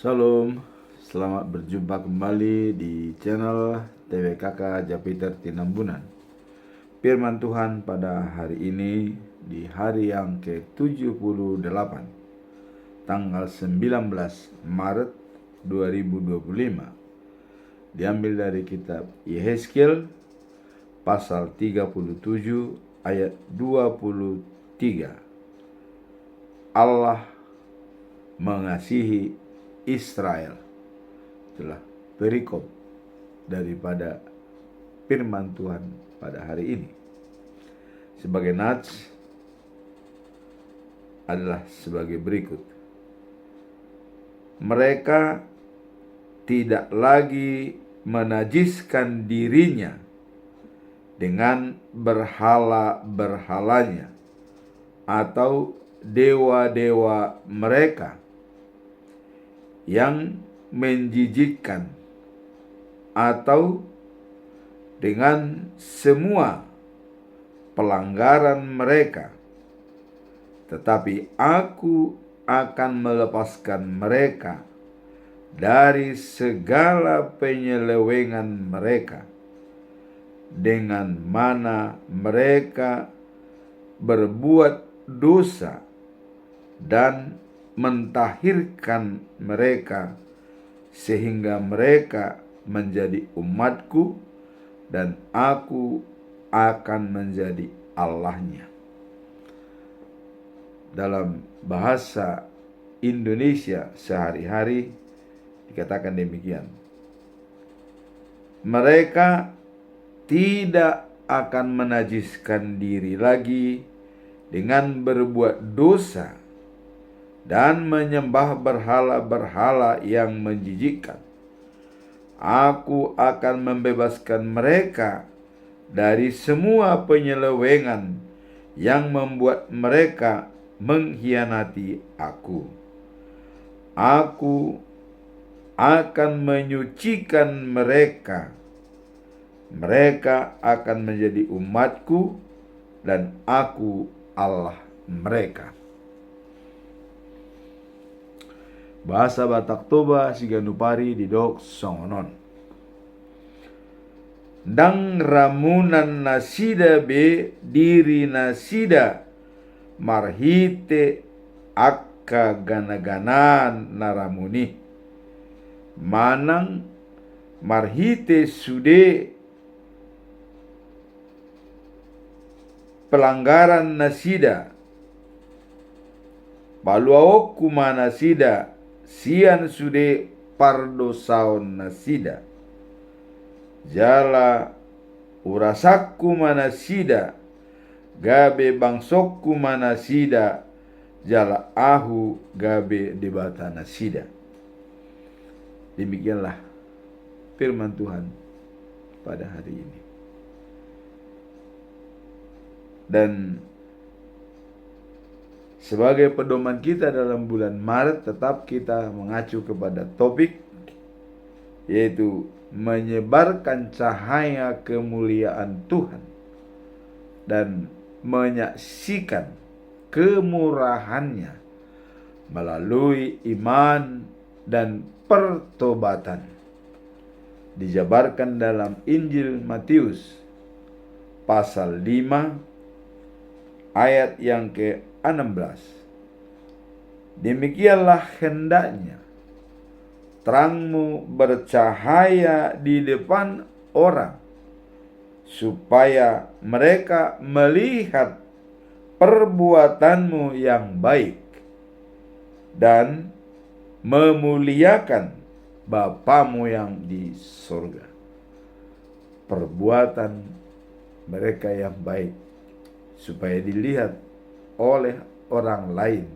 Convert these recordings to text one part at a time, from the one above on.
Shalom, selamat berjumpa kembali di channel TWKK Japiter Tinambunan. Firman Tuhan pada hari ini di hari yang ke-78, tanggal 19 Maret 2025, diambil dari kitab Yehezkiel pasal 37 ayat 23. Allah mengasihi Israel. Itulah perikop daripada firman Tuhan pada hari ini. Sebagai nats adalah sebagai berikut. Mereka tidak lagi menajiskan dirinya dengan berhala-berhalanya atau dewa-dewa mereka yang menjijikkan, atau dengan semua pelanggaran mereka, tetapi aku akan melepaskan mereka dari segala penyelewengan mereka, dengan mana mereka berbuat dosa dan mentahirkan mereka, sehingga mereka menjadi umatku dan aku akan menjadi Allahnya. Dalam bahasa Indonesia sehari-hari dikatakan demikian. Mereka tidak akan menajiskan diri lagi dengan berbuat dosa dan menyembah berhala-berhala yang menjijikkan. Aku akan membebaskan mereka dari semua penyelewengan yang membuat mereka mengkhianati aku. Aku akan menyucikan mereka. Mereka akan menjadi umatku dan aku Allah mereka. Bahasa Batak Toba Siganupari di dok songonon. Dang ramunan nasida be diri nasida marhite akka ganaganan naramuni. Manang marhite sude pelanggaran nasida. Baluaok kumana sida sian sude pardosaon nasida. Jala urasakku manasida, gabe bangsokku manasida, jala ahu gabe debata nasida. Demikianlah firman Tuhan pada hari ini. Dan sebagai pedoman kita dalam bulan Maret, tetap kita mengacu kepada topik, yaitu menyebarkan cahaya kemuliaan Tuhan dan menyaksikan kemurahannya melalui iman dan pertobatan. Dijabarkan dalam Injil Matius pasal 5 ayat yang ke-16. Demikianlah hendaknya terangmu bercahaya di depan orang, supaya mereka melihat perbuatanmu yang baik dan memuliakan Bapamu yang di surga. Perbuatan mereka yang baik supaya dilihat oleh orang lain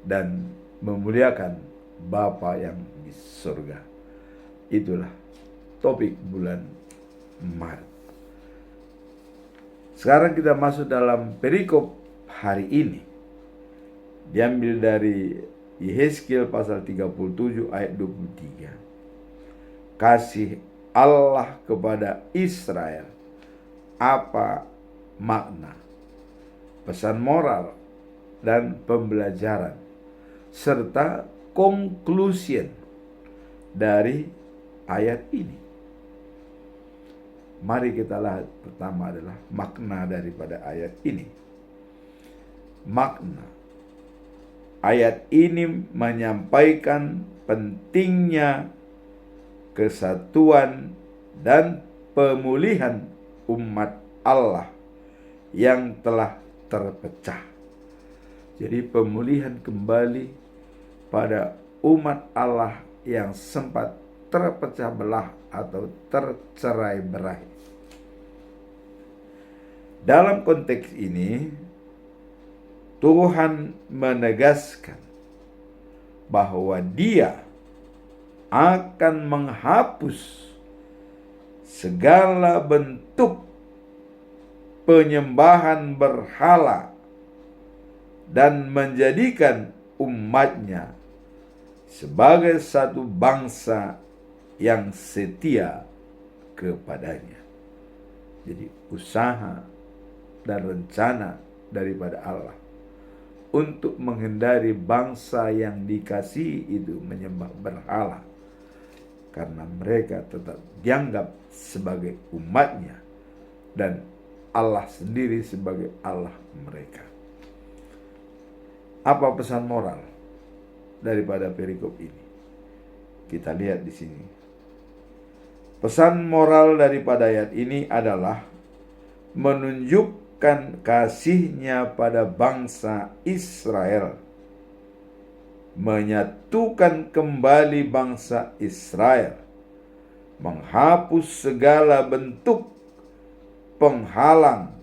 dan memuliakan Bapa yang di surga. Itulah topik bulan Maret. Sekarang kita masuk dalam perikop hari ini. Diambil dari Yehezkiel pasal 37 ayat 23. Kasih Allah kepada Israel. Apa makna? Pesan moral dan pembelajaran serta conclusion dari ayat ini. Mari kita lihat pertama adalah makna daripada ayat ini. Makna ayat ini menyampaikan pentingnya kesatuan dan pemulihan umat Allah yang telah terpecah. Jadi pemulihan kembali pada umat Allah yang sempat terpecah belah atau tercerai-berai. Dalam konteks ini, Tuhan menegaskan bahwa Dia akan menghapus segala bentuk penyembahan berhala dan menjadikan umatnya sebagai satu bangsa yang setia kepadanya. Jadi usaha dan rencana daripada Allah untuk menghindari bangsa yang dikasihi itu menyembah berhala, karena mereka tetap dianggap sebagai umatnya dan Allah sendiri sebagai Allah mereka. Apa pesan moral daripada perikop ini? Kita lihat di sini. Pesan moral daripada ayat ini adalah menunjukkan kasihnya pada bangsa Israel, menyatukan kembali bangsa Israel, menghapus segala bentuk penghalang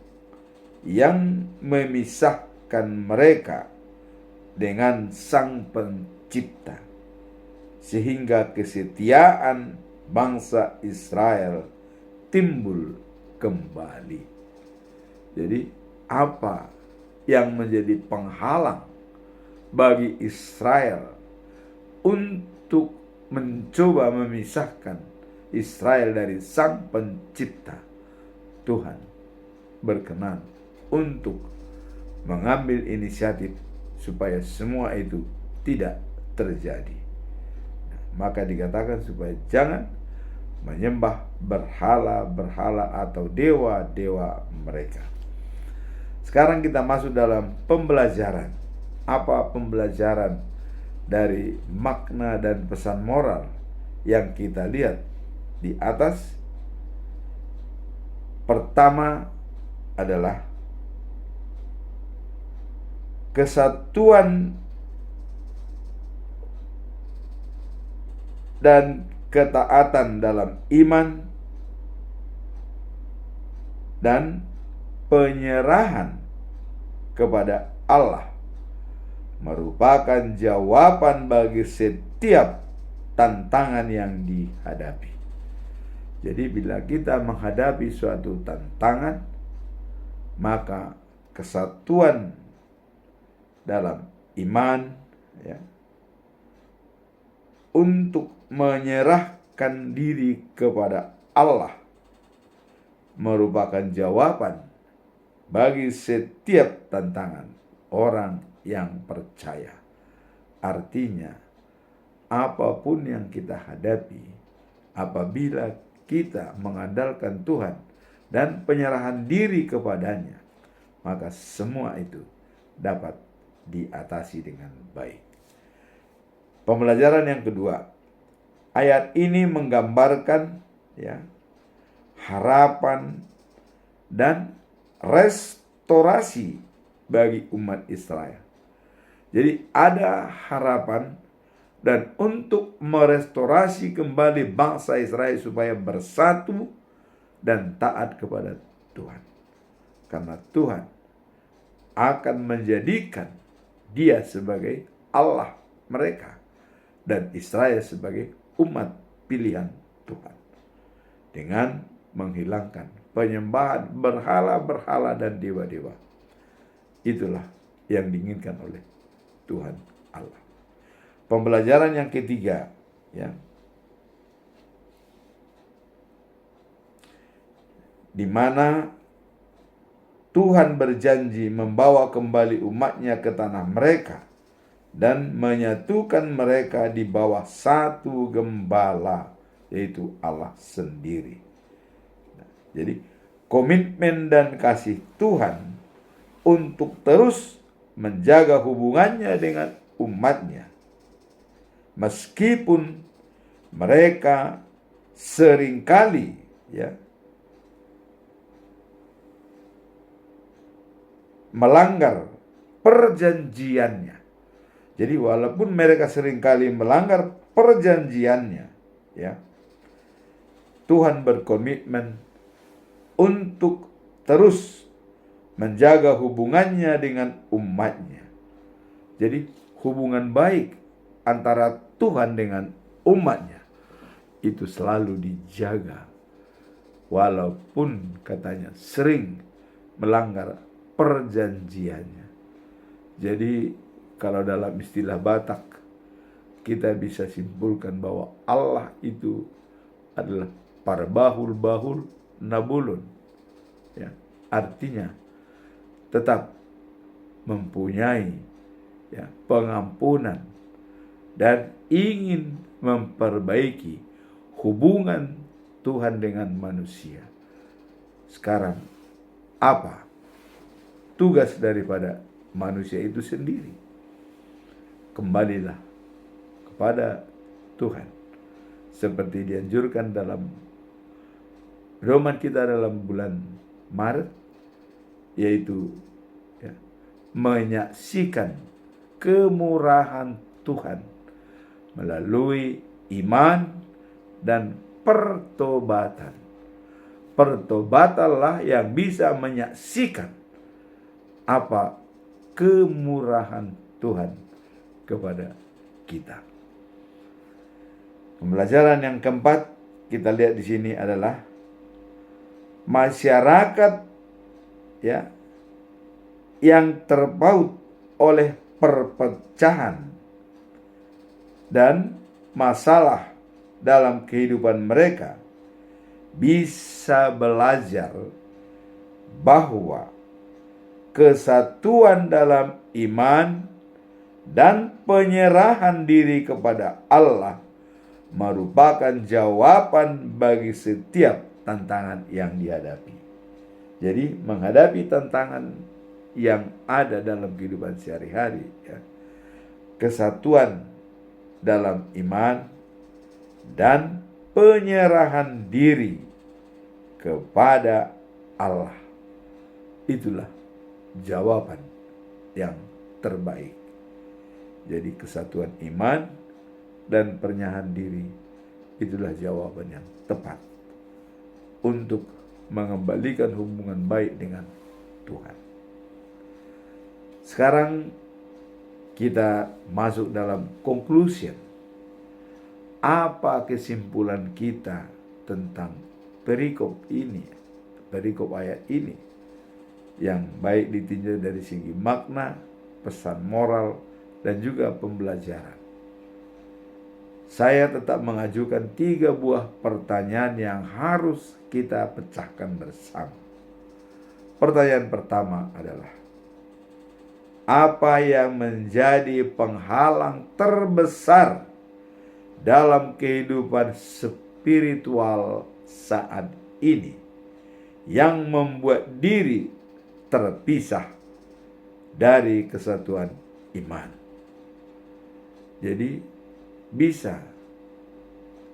yang memisahkan mereka dengan Sang Pencipta, sehingga kesetiaan bangsa Israel timbul kembali. Jadi apa yang menjadi penghalang bagi Israel untuk mencoba memisahkan Israel dari Sang Pencipta? Tuhan berkenan untuk mengambil inisiatif supaya semua itu tidak terjadi. Maka dikatakan supaya jangan menyembah berhala-berhala atau dewa-dewa mereka. Sekarang kita masuk dalam pembelajaran. Apa pembelajaran dari makna dan pesan moral yang kita lihat di atas? Pertama adalah kesatuan dan ketaatan dalam iman dan penyerahan kepada Allah merupakan jawaban bagi setiap tantangan yang dihadapi. Jadi bila kita menghadapi suatu tantangan, maka kesatuan dalam iman, ya, untuk menyerahkan diri kepada Allah merupakan jawaban bagi setiap tantangan orang yang percaya. Artinya, apapun yang kita hadapi, apabila kita mengandalkan Tuhan dan penyerahan diri kepadanya, maka semua itu dapat diatasi dengan baik. Pembelajaran yang kedua, ayat ini menggambarkan harapan dan restorasi bagi umat Israel. Jadi ada harapan dan untuk merestorasi kembali bangsa Israel supaya bersatu dan taat kepada Tuhan. Karena Tuhan akan menjadikan Dia sebagai Allah mereka dan Israel sebagai umat pilihan Tuhan, dengan menghilangkan penyembahan berhala-berhala dan dewa-dewa. Itulah yang diinginkan oleh Tuhan Allah. Pembelajaran yang ketiga, di mana Tuhan berjanji membawa kembali umatnya ke tanah mereka dan menyatukan mereka di bawah satu gembala, yaitu Allah sendiri. Jadi komitmen dan kasih Tuhan untuk terus menjaga hubungannya dengan umatnya, meskipun mereka seringkali melanggar perjanjiannya. Jadi walaupun mereka seringkali melanggar perjanjiannya, Tuhan berkomitmen untuk terus menjaga hubungannya dengan umatnya. Jadi hubungan baik antara Tuhan dengan umatnya itu selalu dijaga, walaupun katanya sering melanggar perjanjiannya. Jadi kalau dalam istilah Batak, kita bisa simpulkan bahwa Allah itu adalah parbahul-bahul nabulun. Artinya tetap mempunyai pengampunan dan ingin memperbaiki hubungan Tuhan dengan manusia. Sekarang apa tugas daripada manusia itu sendiri? Kembalilah kepada Tuhan, seperti dianjurkan dalam pedoman kita dalam bulan Maret, yaitu menyaksikan kemurahan Tuhan melalui iman dan pertobatan. Pertobatanlah yang bisa menyaksikan apa kemurahan Tuhan kepada kita. Pembelajaran yang keempat kita lihat di sini adalah masyarakat yang terpaut oleh perpecahan dan masalah dalam kehidupan mereka bisa belajar bahwa kesatuan dalam iman dan penyerahan diri kepada Allah merupakan jawaban bagi setiap tantangan yang dihadapi. Jadi menghadapi tantangan yang ada dalam kehidupan sehari-hari, kesatuan dalam iman dan penyerahan diri kepada Allah, itulah jawaban yang terbaik. Jadi kesatuan iman dan penyerahan diri itulah jawaban yang tepat untuk mengembalikan hubungan baik dengan Tuhan. Sekarang kita masuk dalam conclusion. Apa kesimpulan kita tentang perikop ini, perikop ayat ini, yang baik ditinjau dari segi makna, pesan moral, dan juga pembelajaran? Saya tetap mengajukan 3 buah pertanyaan yang harus kita pecahkan bersama. Pertanyaan pertama adalah, apa yang menjadi penghalang terbesar dalam kehidupan spiritual saat ini yang membuat diri terpisah dari kesatuan iman? Jadi bisa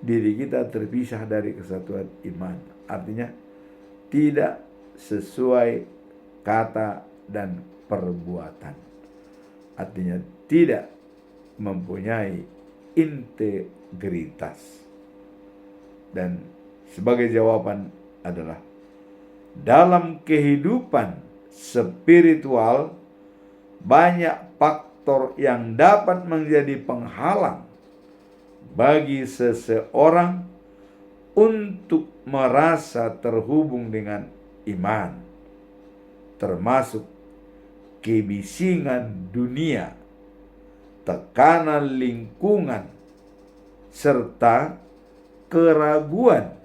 diri kita terpisah dari kesatuan iman, artinya tidak sesuai kata dan perbuatan, artinya tidak mempunyai integritas. Dan sebagai jawaban adalah, dalam kehidupan spiritual banyak faktor yang dapat menjadi penghalang bagi seseorang untuk merasa terhubung dengan iman, termasuk kebisingan dunia, tekanan lingkungan, serta keraguan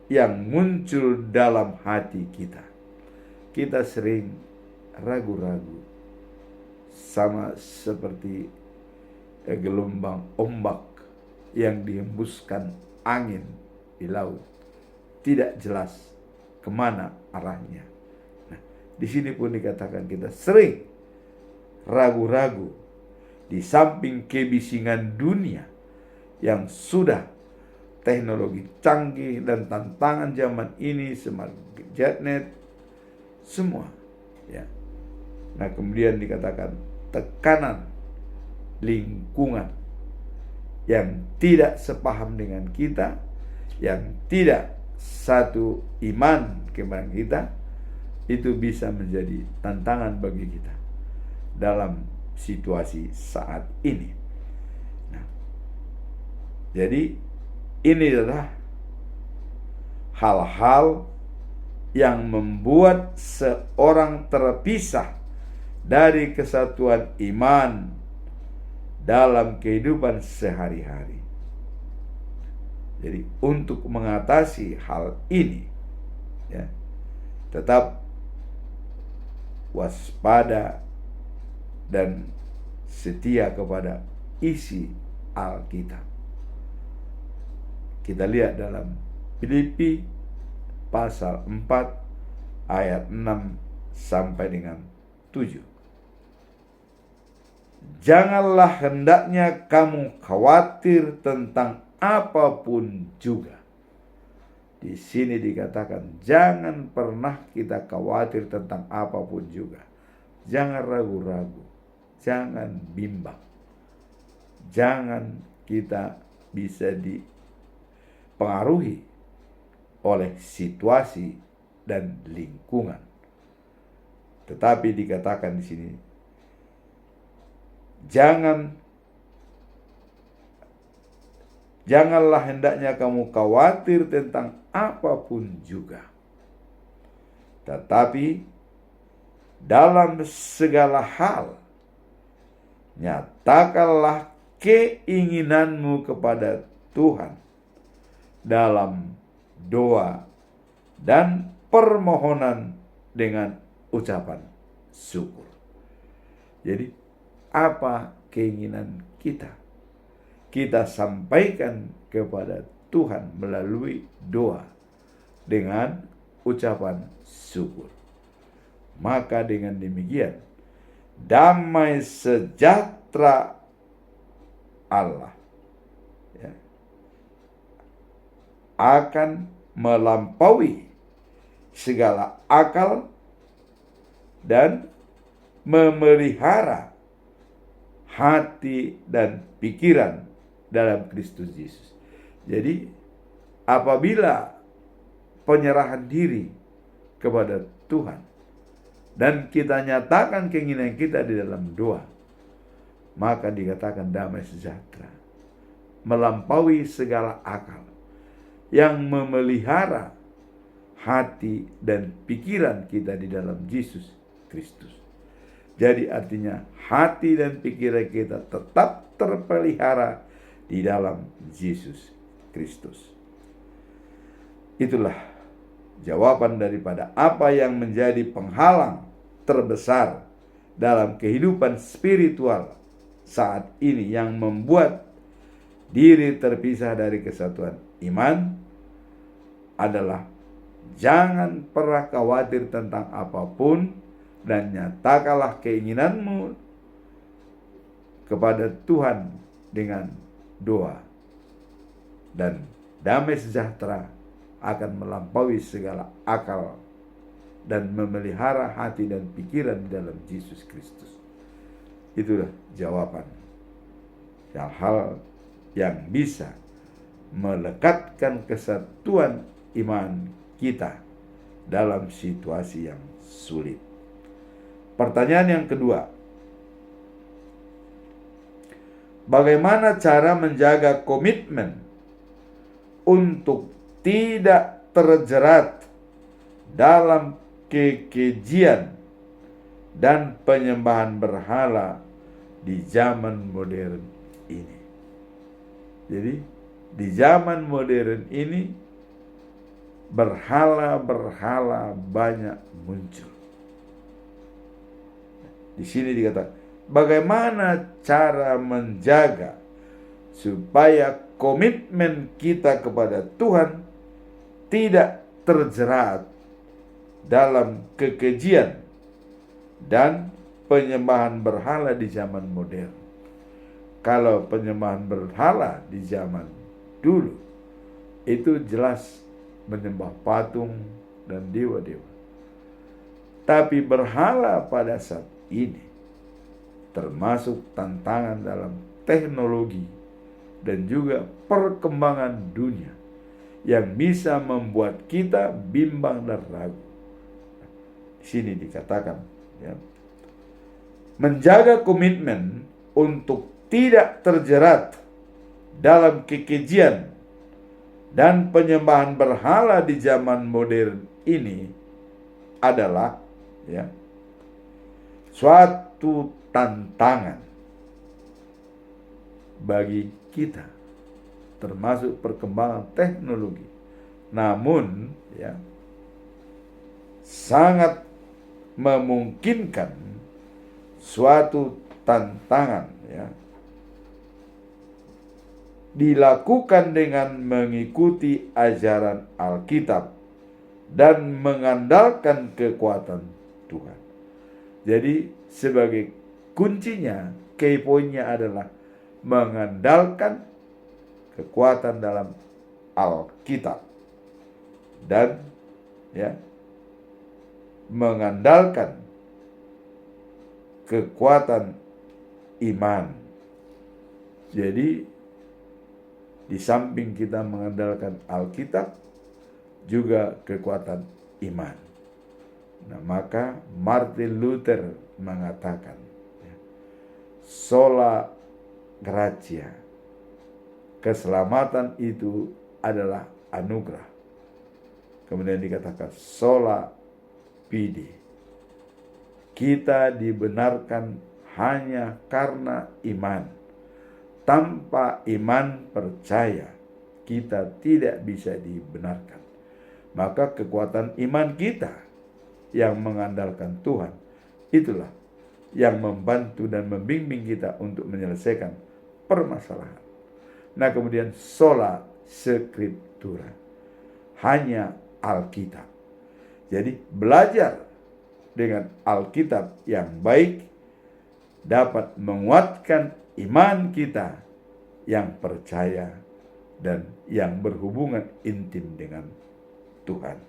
yang muncul dalam hati kita. Kita sering ragu-ragu, sama seperti gelombang ombak yang dihembuskan angin di laut. Tidak jelas kemana arahnya. Nah, di sini pun dikatakan kita sering ragu-ragu di samping kebisingan dunia yang sudah teknologi canggih dan tantangan zaman ini, smart gadget, semua. Ya. Nah, kemudian dikatakan tekanan lingkungan yang tidak sepaham dengan kita, yang tidak satu iman kepada kita, itu bisa menjadi tantangan bagi kita dalam situasi saat ini. Nah, jadi ini adalah hal-hal yang membuat seorang terpisah dari kesatuan iman dalam kehidupan sehari-hari. Jadi untuk mengatasi hal ini, ya, tetap waspada dan setia kepada isi Alkitab. Kita lihat dalam Filipi pasal 4 ayat 6 sampai dengan 7. Janganlah hendaknya kamu khawatir tentang apapun juga. Di sini dikatakan jangan pernah kita khawatir tentang apapun juga. Jangan ragu-ragu, jangan bimbang. Jangan kita bisa dipengaruhi oleh situasi dan lingkungan. Tetapi dikatakan di sini, janganlah hendaknya kamu khawatir tentang apapun juga. Tetapi dalam segala hal nyatakanlah keinginanmu kepada Tuhan dalam doa dan permohonan dengan ucapan syukur. Jadi apa keinginan kita? Kita sampaikan kepada Tuhan melalui doa dengan ucapan syukur. Maka dengan demikian damai sejahtera Allah, ya, akan melampaui segala akal dan memelihara hati dan pikiran dalam Kristus Yesus. Jadi apabila penyerahan diri kepada Tuhan dan kita nyatakan keinginan kita di dalam doa, maka dikatakan damai sejahtera melampaui segala akal yang memelihara hati dan pikiran kita di dalam Yesus Kristus. Jadi artinya hati dan pikiran kita tetap terpelihara di dalam Yesus Kristus. Itulah jawaban daripada apa yang menjadi penghalang terbesar dalam kehidupan spiritual saat ini yang membuat diri terpisah dari kesatuan iman adalah jangan pernah khawatir tentang apapun dan nyatakanlah keinginanmu kepada Tuhan dengan doa, dan damai sejahtera akan melampaui segala akal dan memelihara hati dan pikiran di dalam Yesus Kristus. Itulah jawaban hal-hal yang bisa melekatkan kesatuan iman kita dalam situasi yang sulit. Pertanyaan yang kedua, bagaimana cara menjaga komitmen untuk tidak terjerat dalam kekejian dan penyembahan berhala di zaman modern ini? Jadi di zaman modern ini berhala-berhala banyak muncul. Di sini dikatakan bagaimana cara menjaga supaya komitmen kita kepada Tuhan tidak terjerat dalam kekejian dan penyembahan berhala di zaman modern. Kalau penyembahan berhala di zaman dulu itu jelas menyembah patung dan dewa-dewa. Tapi berhala pada saat ini termasuk tantangan dalam teknologi dan juga perkembangan dunia yang bisa membuat kita bimbang dan ragu. Di sini dikatakan, ya, menjaga komitmen untuk tidak terjerat dalam kekejian dan penyembahan berhala di zaman modern ini adalah, ya, suatu tantangan bagi kita, termasuk perkembangan teknologi. Namun, ya, sangat memungkinkan suatu tantangan, ya, dilakukan dengan mengikuti ajaran Alkitab dan mengandalkan kekuatan Tuhan. Jadi sebagai kuncinya, key pointnya adalah mengandalkan kekuatan dalam Alkitab dan, ya, mengandalkan kekuatan iman. Jadi di samping kita mengandalkan Alkitab, juga kekuatan iman. Nah, maka Martin Luther mengatakan, ya, sola gratia, keselamatan itu adalah anugerah. Kemudian dikatakan sola fide, kita dibenarkan hanya karena iman. Tanpa iman percaya, kita tidak bisa dibenarkan. Maka kekuatan iman kita yang mengandalkan Tuhan, itulah yang membantu dan membimbing kita untuk menyelesaikan permasalahan. Nah, kemudian sola scriptura, hanya Alkitab. Jadi belajar dengan Alkitab yang baik dapat menguatkan iman kita yang percaya dan yang berhubungan intim dengan Tuhan.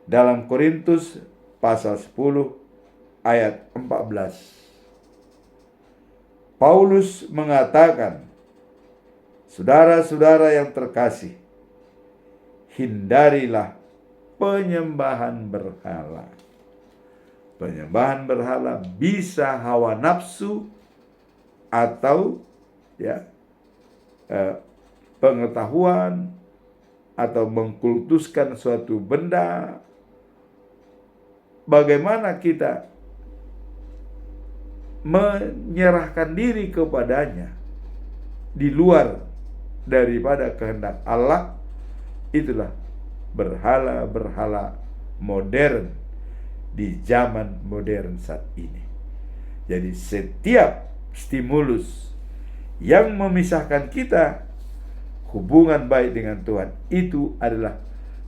Dalam Korintus pasal 10 ayat 14, Paulus mengatakan, saudara-saudara yang terkasih, hindarilah penyembahan berhala. Penyembahan berhala bisa hawa nafsu atau, ya, pengetahuan atau mengkultuskan suatu benda. Bagaimana kita menyerahkan diri kepadanya di luar daripada kehendak Allah, itulah berhala-berhala modern di zaman modern saat ini. Jadi setiap stimulus yang memisahkan kita hubungan baik dengan Tuhan, itu adalah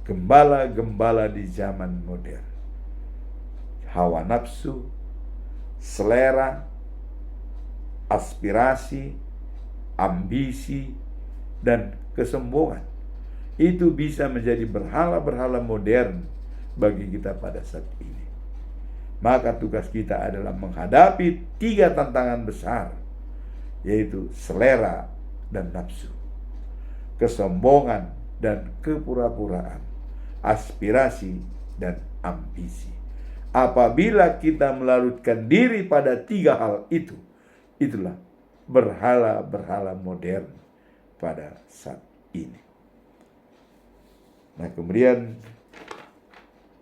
gembala-gembala di zaman modern. Hawa nafsu, selera, aspirasi, ambisi, dan kesombongan. Itu bisa menjadi berhala-berhala modern bagi kita pada saat ini. Maka tugas kita adalah menghadapi 3 tantangan besar, yaitu selera dan nafsu, kesombongan dan kepura-puraan, aspirasi dan ambisi. Apabila kita melarutkan diri pada 3 hal itu, itulah berhala-berhala modern pada saat ini. Nah, kemudian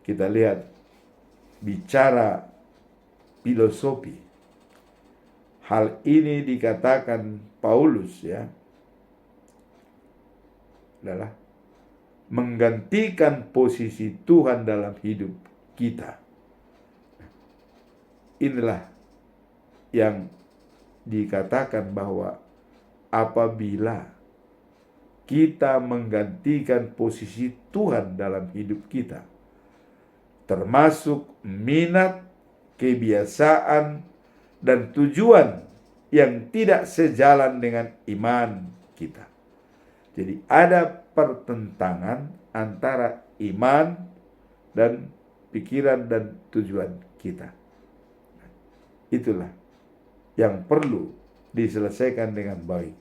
kita lihat bicara filosofi. Hal ini dikatakan Paulus, ya, adalah menggantikan posisi Tuhan dalam hidup kita. Inilah yang dikatakan bahwa apabila kita menggantikan posisi Tuhan dalam hidup kita, termasuk minat, kebiasaan, dan tujuan yang tidak sejalan dengan iman kita. Jadi ada pertentangan antara iman dan pikiran dan tujuan kita. Itulah yang perlu diselesaikan dengan baik,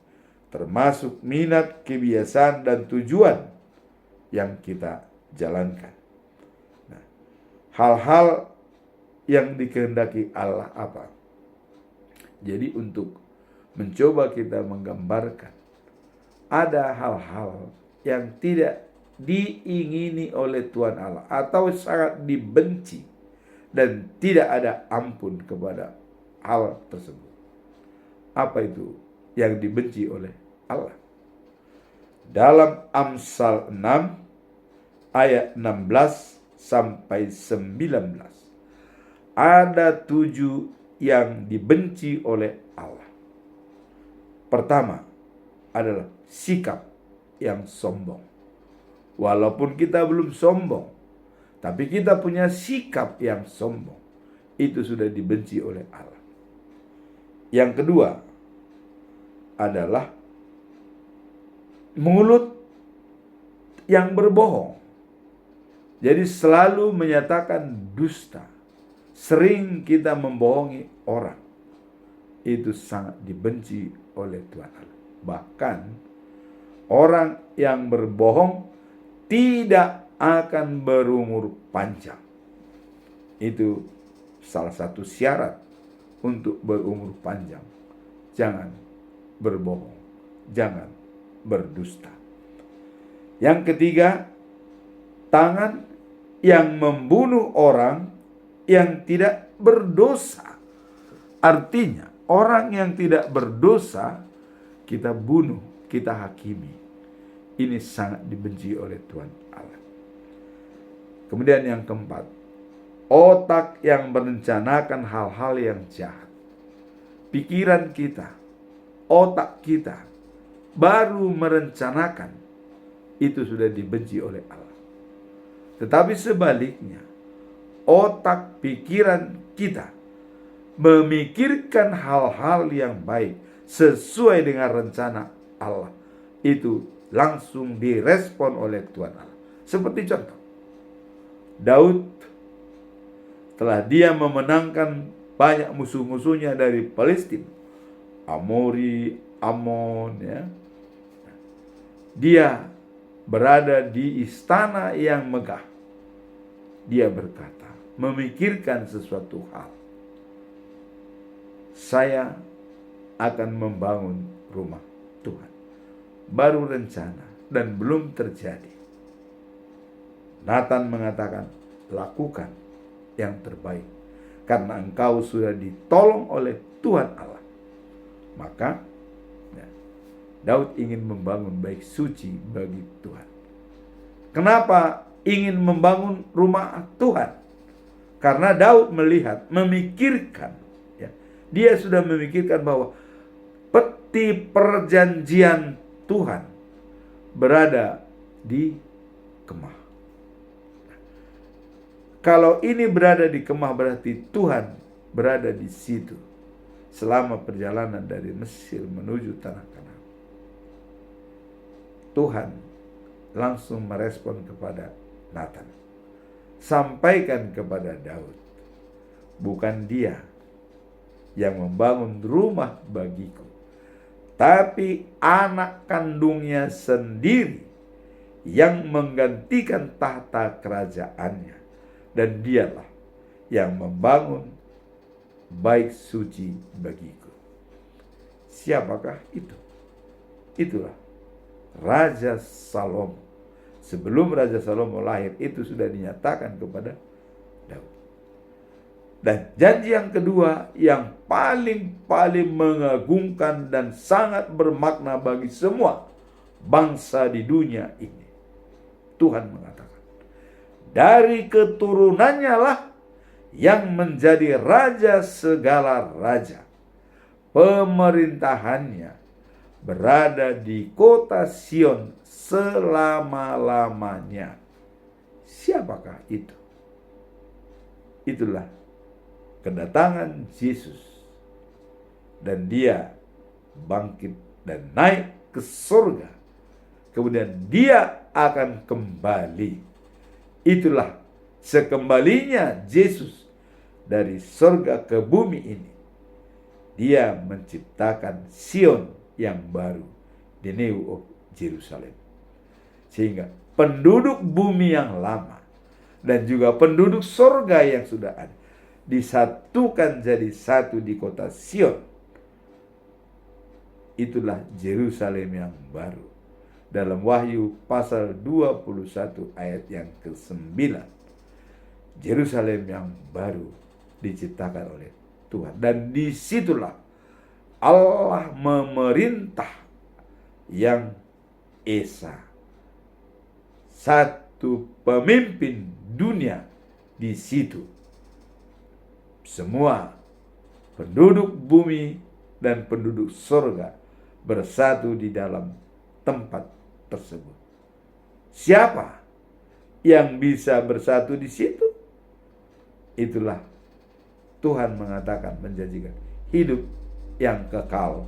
termasuk minat, kebiasaan, dan tujuan yang kita jalankan. Nah, hal-hal yang dikehendaki Allah apa? Jadi untuk mencoba kita menggambarkan, ada hal-hal yang tidak diingini oleh Tuhan Allah atau sangat dibenci dan tidak ada ampun kepada hal tersebut. Apa itu yang dibenci oleh Allah? Dalam Amsal 6 ayat 16 sampai 19 ada 7 yang dibenci oleh Allah. Pertama adalah sikap yang sombong. Walaupun kita belum sombong, tapi kita punya sikap yang sombong, itu sudah dibenci oleh Allah. Yang kedua adalah mulut yang berbohong. Jadi selalu menyatakan dusta. Sering kita membohongi orang. Itu sangat dibenci oleh Tuhan Allah. Bahkan orang yang berbohong tidak akan berumur panjang. Itu salah satu syarat untuk berumur panjang. Jangan berbohong, jangan berdusta. Yang ketiga, tangan yang membunuh orang yang tidak berdosa. Artinya, orang yang tidak berdosa kita bunuh, kita hakimi. Ini sangat dibenci oleh Tuhan Allah. Kemudian yang keempat, otak yang merencanakan hal-hal yang jahat. Pikiran kita, otak kita baru merencanakan, itu sudah dibenci oleh Allah. Tetapi sebaliknya, otak pikiran kita memikirkan hal-hal yang baik sesuai dengan rencana Allah, itu langsung direspon oleh Tuhan Allah. Seperti contoh, Daud setelah dia memenangkan banyak musuh-musuhnya dari Palestina, Amori, Amon, ya, dia berada di istana yang megah. Dia berkata, memikirkan sesuatu hal. Saya akan membangun rumah Tuhan. Baru rencana dan belum terjadi. Nathan mengatakan, lakukan yang terbaik, karena engkau sudah ditolong oleh Tuhan Allah. Maka ya, Daud ingin membangun baik suci bagi Tuhan. Kenapa ingin membangun rumah Tuhan? Karena Daud melihat, memikirkan, ya, dia sudah memikirkan bahwa peti perjanjian Tuhan berada di kemah. Kalau ini berada di kemah, berarti Tuhan berada di situ selama perjalanan dari Mesir menuju tanah Kanaan. Tuhan langsung merespon kepada Nathan. Sampaikan kepada Daud, bukan dia yang membangun rumah bagiku, tapi anak kandungnya sendiri yang menggantikan tahta kerajaannya. Dan dialah yang membangun bait suci bagiku. Siapakah itu? Itulah Raja Salomo. Sebelum Raja Salomo lahir, itu sudah dinyatakan kepada Daud. Dan janji yang kedua yang paling mengagumkan dan sangat bermakna bagi semua bangsa di dunia ini. Tuhan mengatakan, dari keturunannya lah yang menjadi raja segala raja, pemerintahannya berada di kota Sion selama-lamanya. Siapakah itu? Itulah kedatangan Yesus, dan dia bangkit dan naik ke surga. Kemudian dia akan kembali. Itulah sekembalinya Yesus dari surga ke bumi ini. Dia menciptakan Sion yang baru, the New of Jerusalem. Sehingga penduduk bumi yang lama dan juga penduduk surga yang sudah ada disatukan jadi satu di kota Sion. Itulah Yerusalem yang baru. Dalam Wahyu pasal 21 ayat yang ke-9. Yerusalem yang baru diciptakan oleh Tuhan. Dan disitulah Allah memerintah yang esa. Satu pemimpin dunia di situ. Semua penduduk bumi dan penduduk surga bersatu di dalam tempat tersebut. Siapa yang bisa bersatu di situ? Itulah Tuhan mengatakan, menjanjikan hidup yang kekal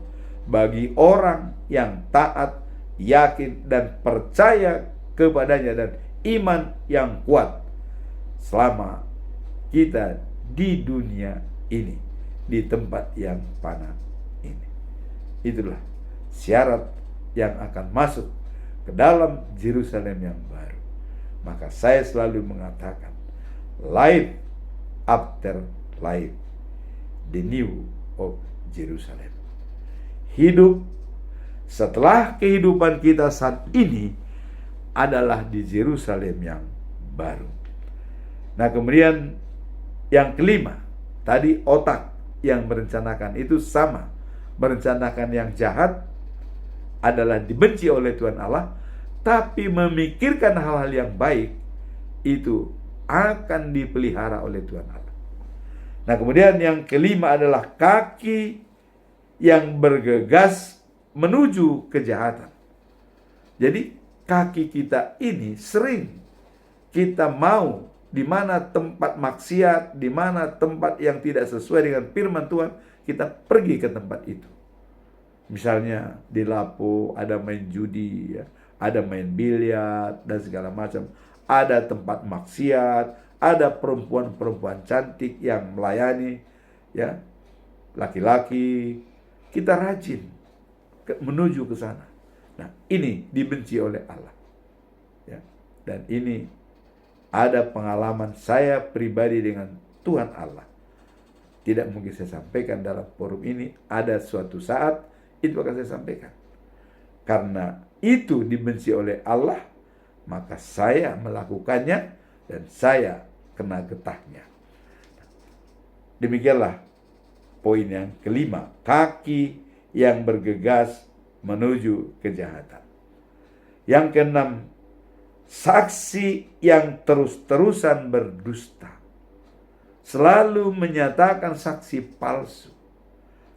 bagi orang yang taat, yakin, dan percaya kepadanya, dan iman yang kuat selama kita di dunia ini, di tempat yang fana ini. Itulah syarat yang akan masuk ke dalam Yerusalem yang baru. Maka saya selalu mengatakan, life after life, the new of Jerusalem. Hidup setelah kehidupan kita saat ini adalah di Yerusalem yang baru. Nah, kemudian yang kelima, tadi otak yang merencanakan itu sama. Merencanakan yang jahat adalah dibenci oleh Tuhan Allah, tapi memikirkan hal-hal yang baik itu akan dipelihara oleh Tuhan Allah. Nah, kemudian yang kelima adalah kaki yang bergegas menuju kejahatan. Jadi kaki kita ini sering kita mau di mana tempat maksiat, di mana tempat yang tidak sesuai dengan firman Tuhan, kita pergi ke tempat itu. Misalnya di Lapo ada main judi, ya, ada main biliar dan segala macam. Ada tempat maksiat, ada perempuan-perempuan cantik yang melayani, ya, laki-laki. Kita rajin menuju ke sana. Nah, ini dibenci oleh Allah. Ya, dan ini ada pengalaman saya pribadi dengan Tuhan Allah. Tidak mungkin saya sampaikan dalam forum ini. Ada suatu saat itu akan saya sampaikan. Karena itu dibenci oleh Allah, maka saya melakukannya dan saya kena getahnya. Demikianlah poin yang kelima, kaki yang bergegas menuju kejahatan. Yang keenam, saksi yang terus-terusan berdusta, selalu menyatakan saksi palsu.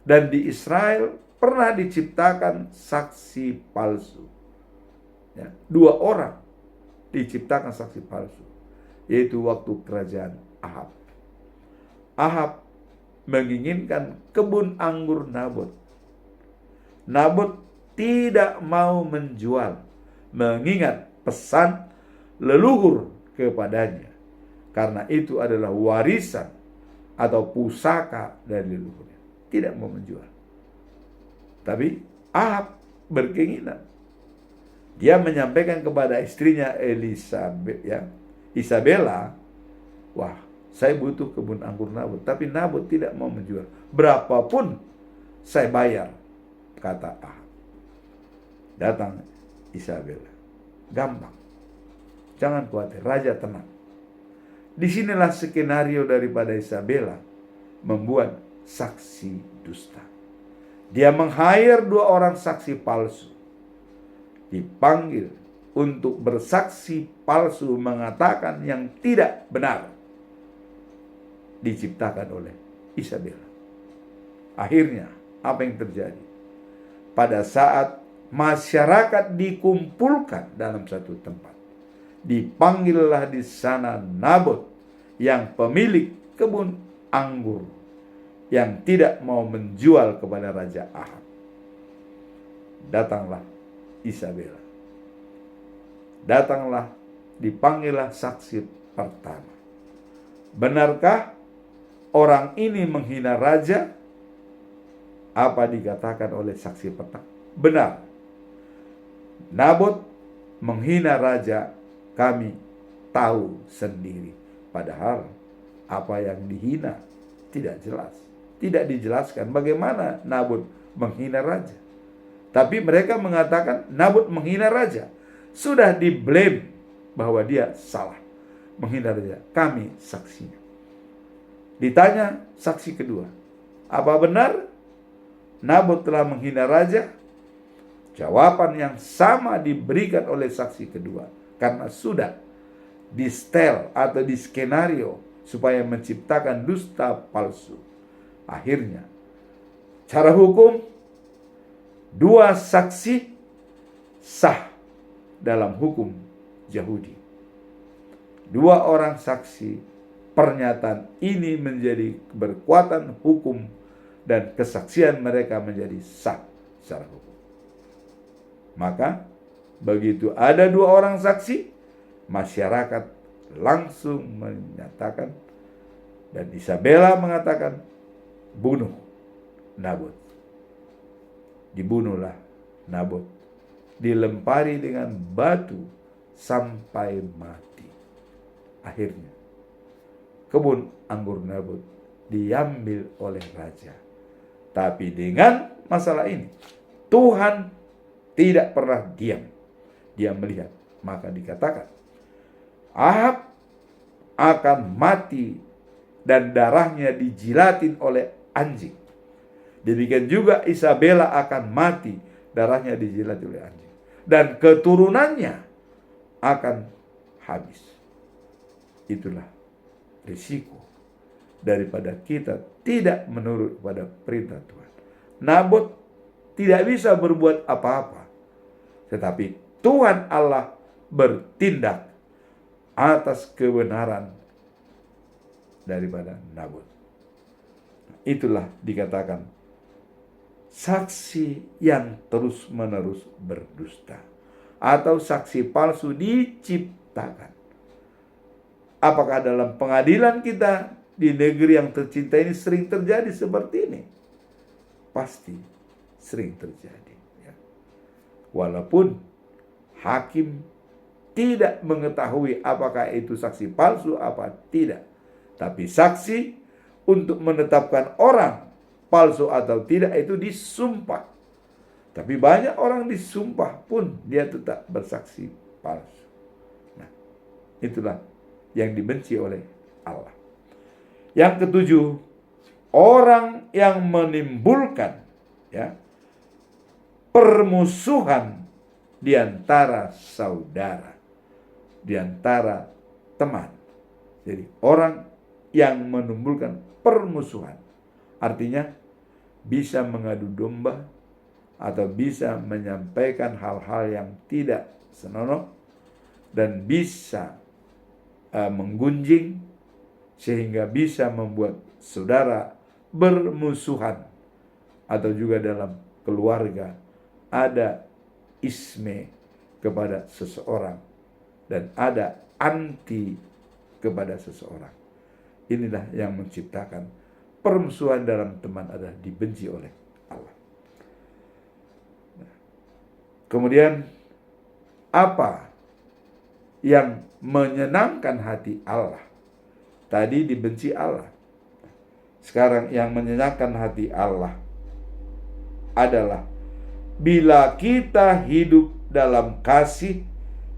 Dan di Israel pernah diciptakan saksi palsu. Ya, 2 orang diciptakan saksi palsu, yaitu waktu kerajaan Ahab. Ahab menginginkan kebun anggur Nabot. Nabot tidak mau menjual, mengingat pesan leluhur kepadanya, karena itu adalah warisan atau pusaka dari leluhurnya. Tidak mau menjual. Tapi Ahab berkeinginan. Dia menyampaikan kepada istrinya Isabella, wah, saya butuh kebun anggur Nabot, tapi Nabot tidak mau menjual. Berapapun saya bayar, kata Ahab. Datang Isabella, gampang, jangan khawatir, raja tenang. Disinilah skenario daripada Isabella membuat saksi dusta. Dia meng-hire 2 orang saksi palsu, dipanggil untuk bersaksi palsu mengatakan yang tidak benar diciptakan oleh Isabella. Akhirnya apa yang terjadi? Pada saat masyarakat dikumpulkan dalam satu tempat, dipanggillah di sana Nabot yang pemilik kebun anggur yang tidak mau menjual kepada Raja Ahab. Datanglah Isabela. Datanglah, dipanggillah saksi pertama. Benarkah orang ini menghina raja? Apa dikatakan oleh saksi pertama? Benar. Nabot menghina raja, kami tahu sendiri. Padahal apa yang dihina tidak jelas. Tidak dijelaskan bagaimana Nabot menghina raja. Tapi mereka mengatakan Nabot menghina raja. Sudah diblame bahwa dia salah menghina raja. Kami saksinya. Ditanya saksi kedua, apa benar Nabot telah menghina raja? Jawaban yang sama diberikan oleh saksi kedua. Karena sudah di-stel atau di skenario supaya menciptakan dusta palsu. Akhirnya, cara hukum, dua saksi sah dalam hukum Yahudi. Dua orang saksi, pernyataan ini menjadi berkekuatan hukum dan kesaksian mereka menjadi sah secara hukum. Maka begitu ada dua orang saksi, masyarakat langsung menyatakan dan Isabela mengatakan bunuh Nabot. Dibunuhlah Nabot, dilempari dengan batu sampai mati. Akhirnya kebun anggur Nabot diambil oleh raja. Tapi dengan masalah ini Tuhan tidak pernah diam. Dia melihat. Maka dikatakan Ahab akan mati dan darahnya dijilatin oleh anjing. Demikian juga Isabela akan mati, darahnya dijilat oleh anjing. Dan keturunannya akan habis. Itulah risiko daripada kita tidak menurut pada perintah Tuhan. Nabot tidak bisa berbuat apa-apa. Tetapi Tuhan Allah bertindak atas kebenaran daripada Nabot. Itulah dikatakan saksi yang terus-menerus berdusta atau saksi palsu diciptakan. Apakah dalam pengadilan kita di negeri yang tercinta ini sering terjadi seperti ini? Pasti sering terjadi. Ya. Walaupun hakim tidak mengetahui apakah itu saksi palsu apa tidak. Tapi saksi untuk menetapkan orang palsu atau tidak itu disumpah. Tapi banyak orang disumpah pun dia tetap bersaksi palsu. Nah, itulah yang dibenci oleh Allah. Yang ketujuh, orang yang menimbulkan permusuhan di antara saudara, di antara teman. Jadi orang yang menimbulkan permusuhan, artinya bisa mengadu domba atau bisa menyampaikan hal-hal yang tidak senonoh dan bisa menggunjing sehingga bisa membuat saudara bermusuhan, atau juga dalam keluarga ada isme kepada seseorang dan ada anti kepada seseorang. Inilah yang menciptakan permusuhan dalam teman adalah dibenci oleh Allah. Kemudian apa yang menyenangkan hati Allah? Tadi dibenci Allah. Sekarang yang menyenangkan hati Allah adalah bila kita hidup dalam kasih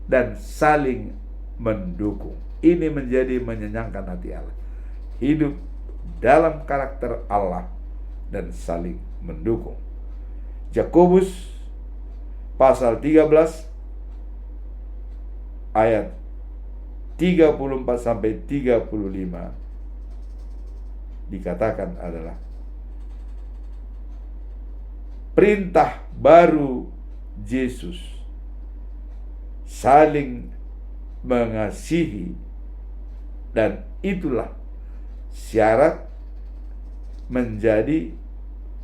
dan saling mendukung. Ini menjadi menyenangkan hati Allah. Hidup dalam karakter Allah dan saling mendukung. Yakobus pasal 13 ayat 34 sampai 35 dikatakan adalah perintah baru Yesus, saling mengasihi, dan itulah syarat menjadi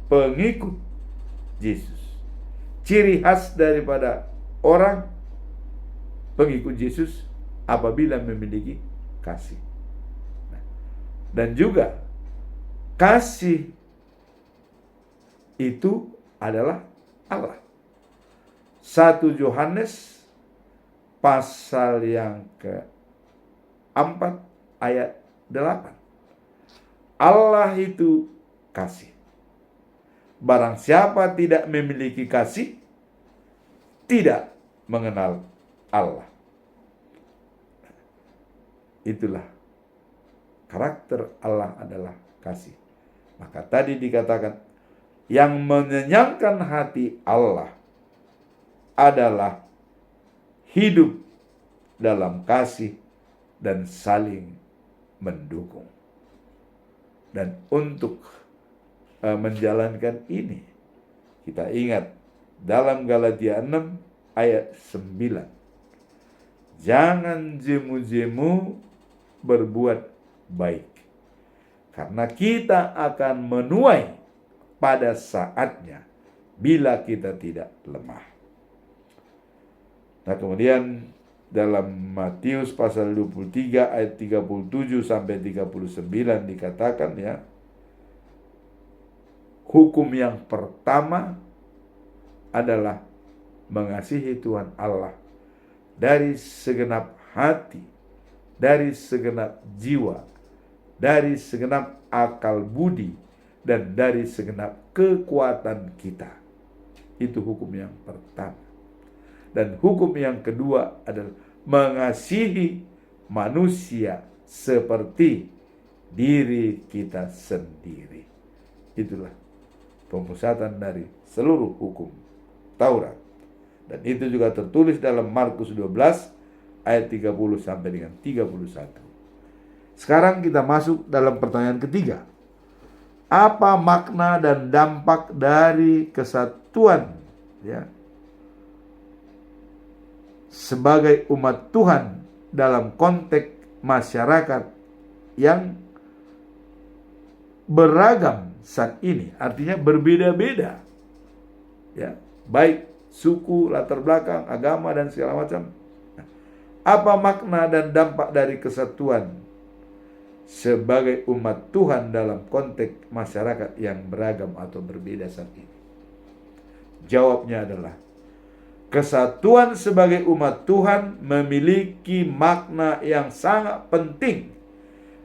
pengikut Yesus. Ciri khas daripada orang pengikut Yesus apabila memiliki kasih. Dan juga kasih itu adalah Allah. 1 Yohanes pasal yang ke-4 ayat 8. Allah itu kasih. Barang siapa tidak memiliki kasih, tidak mengenal Allah. Itulah karakter Allah adalah kasih. Maka tadi dikatakan yang menyenangkan hati Allah adalah hidup dalam kasih dan saling mendukung. Dan untuk menjalankan ini, kita ingat dalam Galatia 6 ayat 9. Jangan jemu-jemu berbuat baik, karena kita akan menuai pada saatnya bila kita tidak lemah. Nah, kemudian dalam Matius pasal 23 ayat 37 sampai 39 dikatakan ya, hukum yang pertama adalah mengasihi Tuhan Allah dari segenap hati, dari segenap jiwa, dari segenap akal budi, dan dari segenap kekuatan kita. Itu hukum yang pertama. Dan hukum yang kedua adalah mengasihi manusia seperti diri kita sendiri. Itulah pemusatan dari seluruh hukum Taurat. Dan itu juga tertulis dalam Markus 12 ayat 30 sampai dengan 31. Sekarang kita masuk dalam pertanyaan ketiga. Apa makna dan dampak dari kesatuan ya sebagai umat Tuhan dalam konteks masyarakat yang beragam saat ini, artinya berbeda-beda ya, baik suku, latar belakang, agama, dan segala macam. Apa makna dan dampak dari kesatuan sebagai umat Tuhan dalam konteks masyarakat yang beragam atau berbeda saat ini? Jawabnya adalah kesatuan sebagai umat Tuhan memiliki makna yang sangat penting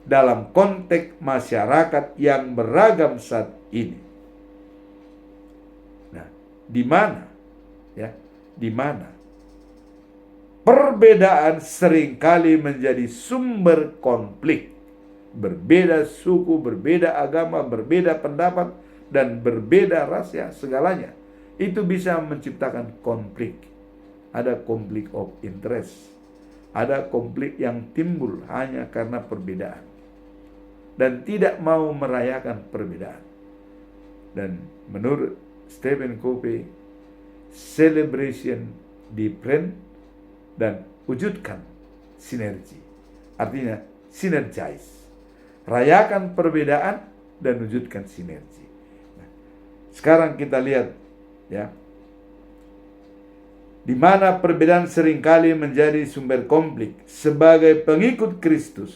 dalam konteks masyarakat yang beragam saat ini. Nah, di mana ya? Di mana perbedaan seringkali menjadi sumber konflik. Berbeda suku, berbeda agama, berbeda pendapat, dan berbeda ras, ya, segalanya. Itu bisa menciptakan konflik. Ada konflik of interest. Ada konflik yang timbul hanya karena perbedaan. Dan tidak mau merayakan perbedaan. Dan menurut Stephen Covey, celebration different dan wujudkan sinergi. Artinya synergize. Rayakan perbedaan dan wujudkan sinergi. Nah, sekarang kita lihat ya, di mana perbedaan seringkali menjadi sumber konflik. Sebagai pengikut Kristus,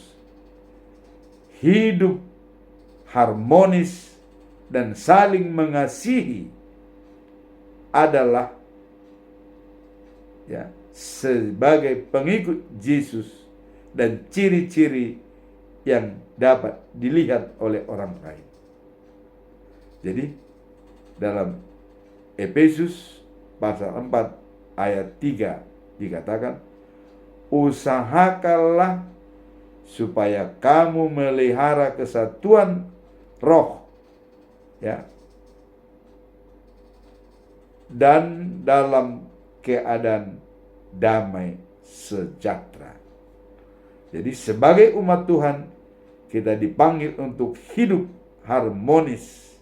hidup harmonis dan saling mengasihi adalah ya, sebagai pengikut Yesus dan ciri-ciri yang dapat dilihat oleh orang lain. Jadi dalam Efesus pasal 4 ayat 3 dikatakan, usahakanlah supaya kamu melihara kesatuan roh ya, dan dalam keadaan damai sejahtera. Jadi sebagai umat Tuhan, kita dipanggil untuk hidup harmonis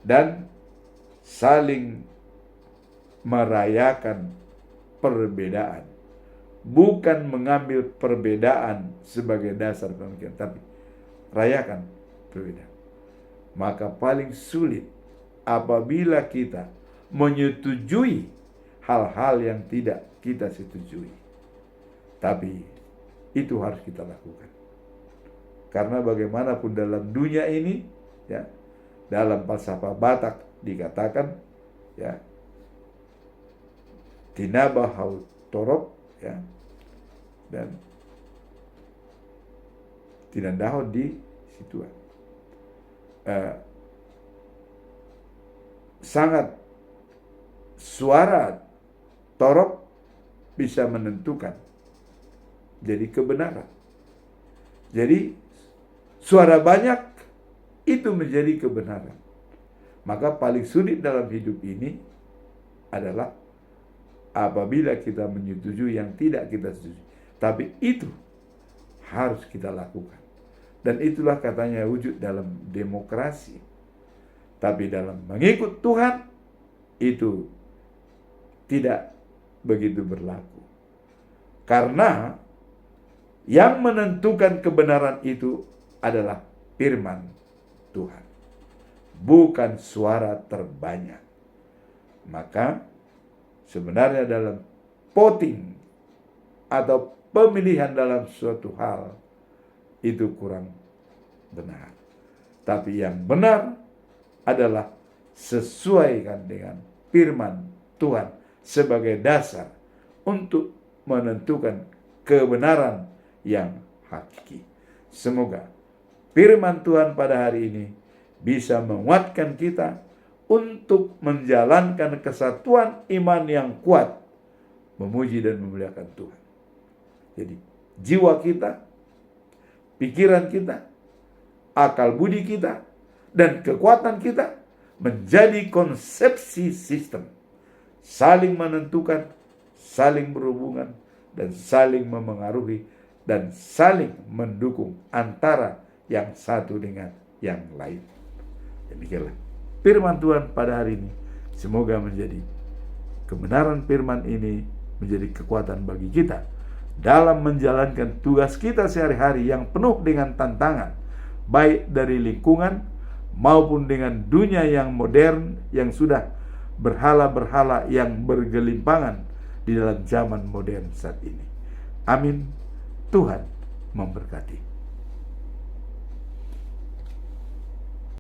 dan saling merayakan perbedaan, bukan mengambil perbedaan sebagai dasar pemikiran, tapi rayakan perbedaan. Maka paling sulit apabila kita menyetujui hal-hal yang tidak kita setujui. Tapi itu harus kita lakukan. Karena bagaimanapun dalam dunia ini, ya, dalam falsafah Batak dikatakan, ya, tinabahau torop, ya, dan tinandahau di situan. Sangat suara torop bisa menentukan jadi kebenaran. Jadi suara banyak itu menjadi kebenaran. Maka paling sulit dalam hidup ini adalah apabila kita menyetujui yang tidak kita setuju. Tapi itu harus kita lakukan. Dan itulah katanya wujud dalam demokrasi. Tapi dalam mengikut Tuhan itu tidak begitu berlaku. Karena yang menentukan kebenaran itu adalah firman Tuhan, bukan suara terbanyak. Maka sebenarnya dalam voting atau pemilihan dalam suatu hal itu kurang benar. Tapi yang benar adalah sesuaikan dengan firman Tuhan sebagai dasar untuk menentukan kebenaran yang hakiki. Semoga firman Tuhan pada hari ini bisa menguatkan kita untuk menjalankan kesatuan iman yang kuat, memuji dan memuliakan Tuhan. Jadi jiwa kita, pikiran kita, akal budi kita, dan kekuatan kita menjadi konsepsi sistem, saling menentukan, saling berhubungan, dan saling memengaruhi, dan saling mendukung antara yang satu dengan yang lain. Demikianlah firman Tuhan pada hari ini. Semoga menjadi kebenaran firman ini menjadi kekuatan bagi kita dalam menjalankan tugas kita sehari-hari yang penuh dengan tantangan, baik dari lingkungan maupun dengan dunia yang modern yang sudah berhala-berhala yang bergelimpangan di dalam zaman modern saat ini. Amin. Tuhan memberkati.